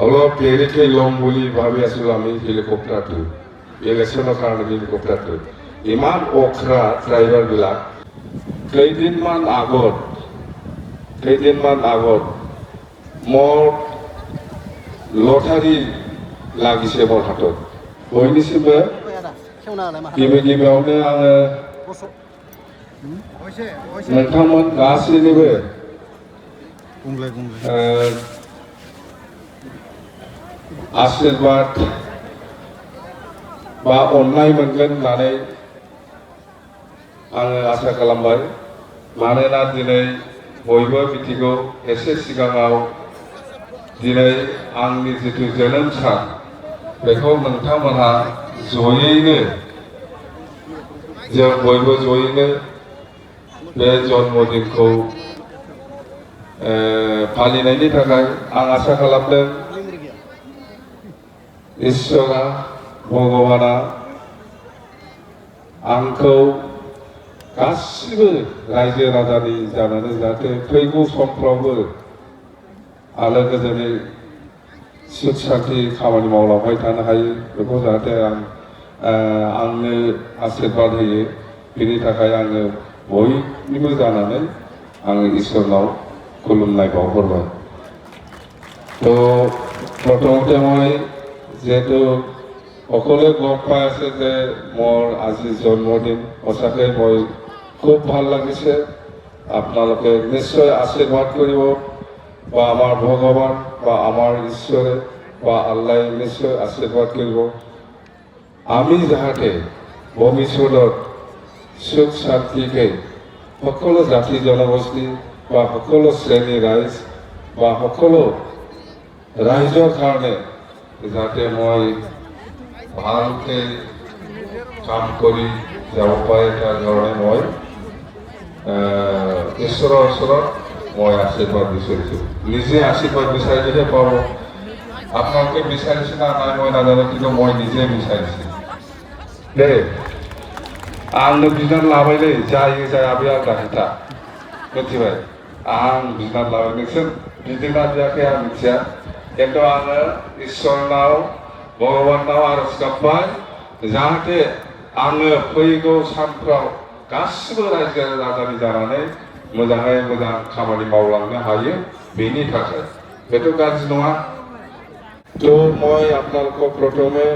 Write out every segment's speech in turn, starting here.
অলপ দেৰিকৈ ল'ম বুলি ভাবি আছিলোঁ আমি হেলিকপ্টাৰটো ইলেকশ্যনৰ কাৰণে হেলিকপ্টাৰটো ইমান অখৰা ড্ৰাইভাৰবিলাক কেইদিনমান আগত মোৰ লটাৰী লাগিছে মোৰ হাতত বयनिसिमबो गिबियावनो आङो नोंथांमोन गासैनिबो आशीर्वाद बा अननाय मोनगोन होननानै आङो आसा खालामबाय मानोना दिनै बयबो मिथिगौ एसे सिगाङाव दिनै आंनि जिथु जोनोम सान बेखौ नोंथांमोनहा जयैनो जों बयबो जयैनो बे जन्मदिनखौ फालिनायनि थाखाय आं आसा खालामदों इसोरा भगवाना आंखौ गासिबो रायजो राजानि जानानै जाहाथे फैगौ समफ्रावबो आलो गोजोनै सुख शान्ति खामानि मावलांबाय थानो हायो बेखौ जाहाथे आंनो आशीर्बाद होयो बेनि थाखाय आङो बयनिबो जानानै आङो इसोरनाव खुलुमनाय बावहरबाय তো প্ৰথমতে মই যেহেতু সকলোৱে গম পাই আছে যে মোৰ আজি জন্মদিন সঁচাকৈ মই খুব ভাল লাগিছে আপোনালোকে নিশ্চয় আশীৰ্বাদ কৰিব বা আমাৰ ভগৱান বা আমাৰ ঈশ্বৰে বা আল্লাই নিশ্চয় আশীৰ্বাদ কৰিব আমি যাহাতে ভৱিষ্যতত সুখ শান্তিকৈ সকলো জাতি জনগোষ্ঠী বা সকলো শ্ৰেণী ৰাইজ বা সকলো ৰাইজৰ কাৰণে যাতে মই ভালকৈ কাম কৰি যাব পাৰে তাৰ কাৰণে মই ঈশ্বৰৰ ওচৰত মই আশীৰ্বাদ বিচাৰিছোঁ নিজে আশীৰ্বাদ বিচাৰিলেহে পাব আপোনালোকে বিচাৰিছে না নাই মই নাজানো কিন্তু মই নিজে বিচাৰিছোঁ दे आंनो बिनानै लाबायलै जायो जाया बे आंना खोथा मिथिबाय आं बिनानै लाबाय नोंसोर बिदोंना बियाखै आं मिथिया खिन्थु आङो इसोरनाव भगवानाव आरज गाबबाय जाहाथे आङो फैगौ सानफ्राव गासिबो रायजो राजानि जानानै मोजाङै मोजां खामानि मावलांनो हायो बेनि थाखाय बेथ' गाज्रि नङा তো মই আপোনালোকক প্ৰথমে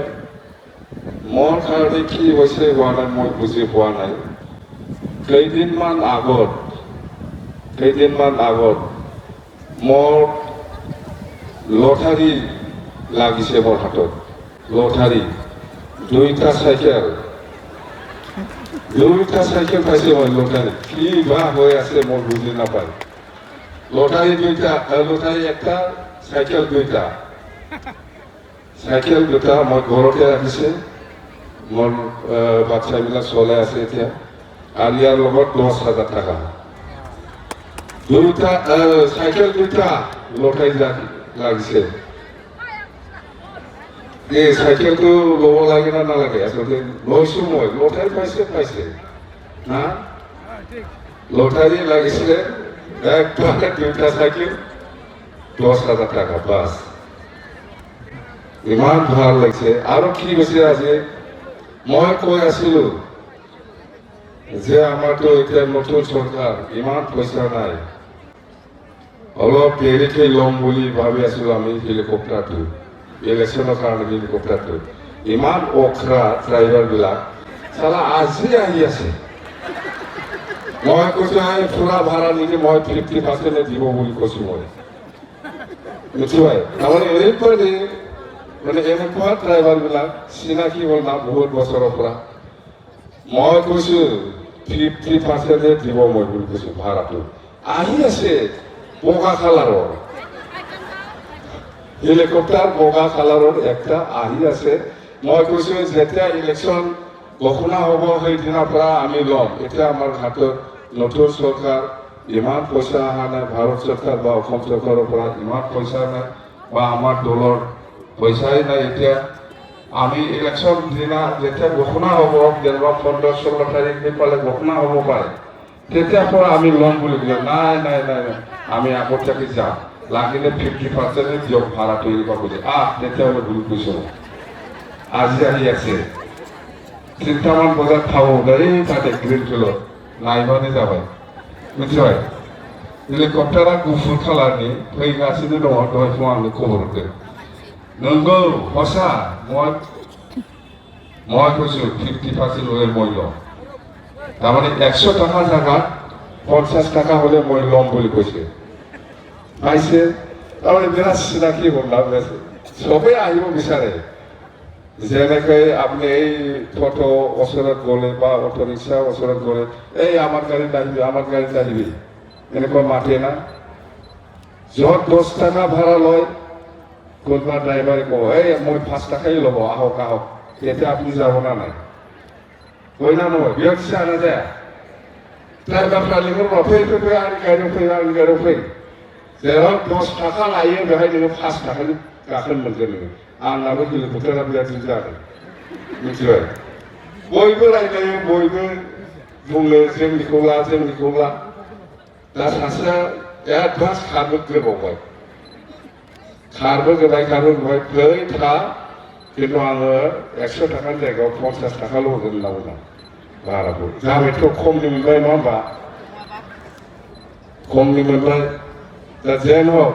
মোৰ কাৰণে কি হৈছে হোৱা নাই মই বুজি পোৱা নাই কেইদিনমান আগত মোৰ লটাৰী লাগিছে মোৰ হাতত লটাৰী দুইটা চাইকেল পাইছে মই লটাৰী কি বা হৈ আছে মই বুজি নাপায় লটাৰী একটা চাইকেল দুটা মই ঘৰতে ৰাখিছে মোৰ বাচ্চাবিলাক চলাই আছে এতিয়া আৰু ইয়াৰ লগত 10,000 টকা চাইকেল দুটা লটাৰী লাগিছে এই চাইকেলটো ল'ব লাগে না নালাগে আচলতে লৈছোঁ মই লটাৰী পাইছে না লটাৰী লাগিছিলে একবাৰে দুটা চাইকেল 10,000 টাকা বাছ ইমান ভাল লাগিছে আৰু কি হৈছে আজি মই কৈ আছিলোঁ যে আমাৰতো এতিয়া নতুন চৰকাৰ ইমান পইচা নাই অলপ দেৰিকৈ ল'ম বুলি ভাবি আছিলোঁ আমি হেলিকপ্টাৰটো ইলেকশ্যনৰ কাৰণে হেলিকপ্টাৰটো ইমান অখৰা ড্ৰাইভাৰবিলাক চালা আজি আহি আছে মই কৈছোঁ ফুৰা ভাড়া নিদি মই 50% দিব বুলি কৈছোঁ মই মিঠিবাই তাৰমানে এৰিপৰি মানে এনেকুৱা ড্ৰাইভাৰবিলাক চিনাকি হ'ল না বহুত বছৰৰ পৰা মই কৈছোঁ 50% দিব মই বুলি কৈছোঁ ভাড়াটো আহি আছে বগা কালাৰৰ হেলিকপ্টাৰ বগা কালাৰৰ একটা আহি আছে মই কৈছোঁ যেতিয়া ইলেকশ্যন ঘোষণা হ'ব সেইদিনাৰ পৰা আমি ল'ম এতিয়া আমাৰ হাতত নতুন চৰকাৰ ইমান পইচা অহা নাই ভাৰত চৰকাৰ বা অসম চৰকাৰৰ পৰা ইমান পইচা নাই বা আমাৰ দলৰ পইচাই নাই এতিয়া আমি ইলেকশ্যন দিনা যেতিয়া ঘোষণা হ'ব যেনিবা 15-16 তাৰিখ পালে ঘোষণা হ'ব পাৰে তেতিয়াৰ পৰা আমি ল'ম বুলি ক'লে নাই আমি আগতীয়াকৈ যাম লাগিলে 50% দিয়ক ভাড়াটো এৰিব বুলি তেতিয়াহ'লে ভুল কৈছোঁ আজি আহি আছে 3টামান বজাত খাব এই তাতে গ্ৰীণ ফিল্ডত नायबानो जाबाय मिथिबाय हेलिकप्टारा गुफुर कालारनि फैगासिनो दङ दहाय फुङाव आंनो खबर हरदों नंगौ हसा মই কৈছো 50% হলে মই লম তাৰমানে 100 টাকা জায়গা 50 টাকা হলে মই লম বুলি কৈছে পাইছে তাৰমানে বিৰাট চিনাকি হ'ল সবেই আহিব বিচাৰে যেনেকৈ আপনি এই টোটো ওচৰত গ'লে বা অটো ৰিক্সা ওচৰত গ'লে এই আমাৰ গাড়ীত আহিবি এনেকুৱা মাতে না য'ত 10 টাকা ভাড়া লয় কোনোবা ড্ৰাইভাৰে কয় এই মই 5 টাকাই ল'ব আহক তেতিয়া আপনি যাব না নাই কই না নয় বিরক্তি আনা যায় ড্রাইভারটা লিখব ফের আনি গাড়ি ফের যেরকম 10 টাকা লাইয়ে বেহাই নोङो 5 টাকা गाखोनो मोनगोन नोङो आंनाबो हेलिकप्टारा बिराद जादों मिथिबाय बयबो रायलायो बयबो बुङो जोंनिखौ ला दा सासेया एडभान्स खारबोबाय फै था खिन्थु आङो 100 टाकानि जायगायाव 50 टाकाल' होगोन होनना बुंदों भाराखौ जाबायथ' खमनि मोनबाय नङा होमबा खमनि मोनबाय दा जेन हक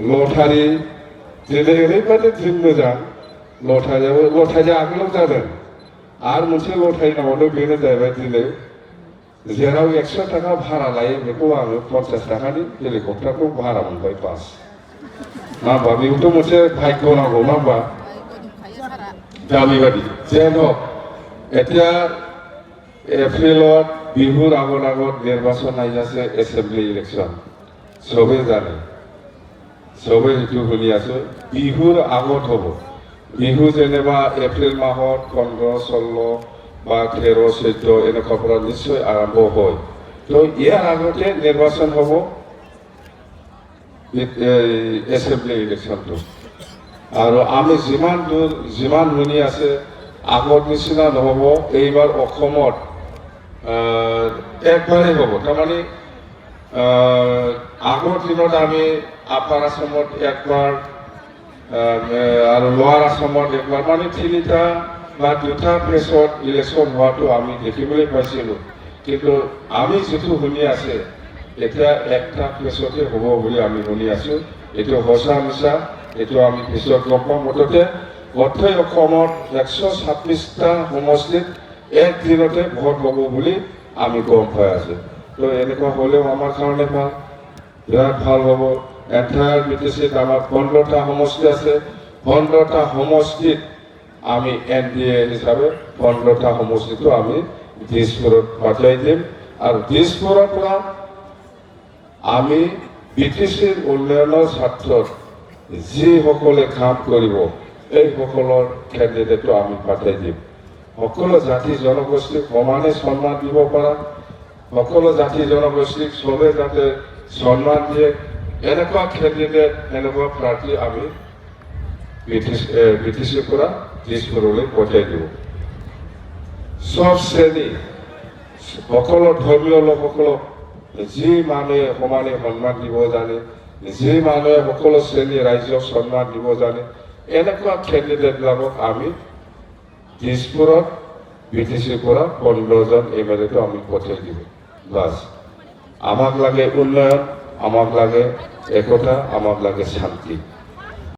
लटारि दिनै ओरैबायदि दिन मोजां लटारिया आगोलाव जादों आरो मोनसे लटारि नामावनो बेनो जाहैबाय दिनै जेराव 100 टाका भारा लायो बेखौ आङो 50 टाकानि हेलिकप्टारखौ भारा मोनबाय बास मा होमबा बेखौथ' मोनसे भाग्य नांगौ मा होमबा दामि बादि जेन हक এতিয়া এপ্ৰিলত বিহুৰ আগত নিৰ্বাচন আহি আছে এছেম্বলি ইলেকশ্যন সবেই জানে সবেই এইটো শুনি আছো বিহুৰ আগত হ'ব বিহু যেনিবা এপ্ৰিল মাহত 15-16 বা 13-14 এনেকুৱা পৰা নিশ্চয় আৰম্ভ হয় তো ইয়াৰ আগতে নিৰ্বাচন হ'ব এছেম্বলি ইলেকশ্যনটো আৰু আমি যিমান শুনি আছে আগৰ নিচিনা নহ'ব এইবাৰ অসমত একবাৰেই হ'ব তাৰমানে আগৰ দিনত আমি আপাৰ আসামত একবাৰ আৰু লোৱাৰ আসামত একবাৰ মানে 3টা বা 2টা প্লেচত ইলেকশ্যন হোৱাটো আমি দেখিবলৈ পাইছিলোঁ কিন্তু আমি যিটো শুনি আছে এতিয়া একটা প্লেচতে হ'ব বুলি আমি শুনি আছোঁ এইটো সঁচা মিছা এইটো আমি পিছত গম পাম মুঠতে গোটেই অসমত 126টা সমষ্টিত একদিনতে ভোট হ'ব বুলি আমি গম পাই আছোঁ তো এনেকুৱা হ'লেও আমাৰ কাৰণে ভাল বিৰাট ভাল হ'ব এণ্টায়াৰ বিটিচিত আমাৰ 15টা সমষ্টি আছে 15টা সমষ্টিত আমি NDA হিচাপে 15টা সমষ্টিটো আমি দিছপুৰত পাঠাই দিম আৰু দিছপুৰৰ পৰা আমি বিটিচিৰ উন্নয়নৰ স্বাৰ্থত যিসকলে কাম কৰিব এই সকলৰ কেণ্ডিডেটটো আমি পাঠাই দিম সকলো জাতি জনগোষ্ঠীক সমানে সন্মান দিব পৰা সকলো জাতি জনগোষ্ঠীক সবে যাতে সন্মান দিয়ে এনেকুৱা কেণ্ডিডেট এনেকুৱা প্ৰাৰ্থী আমি বিটিচিৰ পৰা দিছপুৰলৈ পঠাই দিব সব শ্ৰেণী সকলো ধৰ্মীয় লোকসকলক যি মানুহে সমানে সন্মান দিব জানে যি মানুহে সকলো শ্ৰেণী ৰাইজক সন্মান দিব জানে এনেকুৱা কেণ্ডিডেটবিলাকক আমি দিছপুৰত বিটিচিৰ পৰা 15জন MLA আমি পঠাই দিব বাস আমাক লাগে উন্নয়ন আমাক লাগে একতা আমাক লাগে শান্তি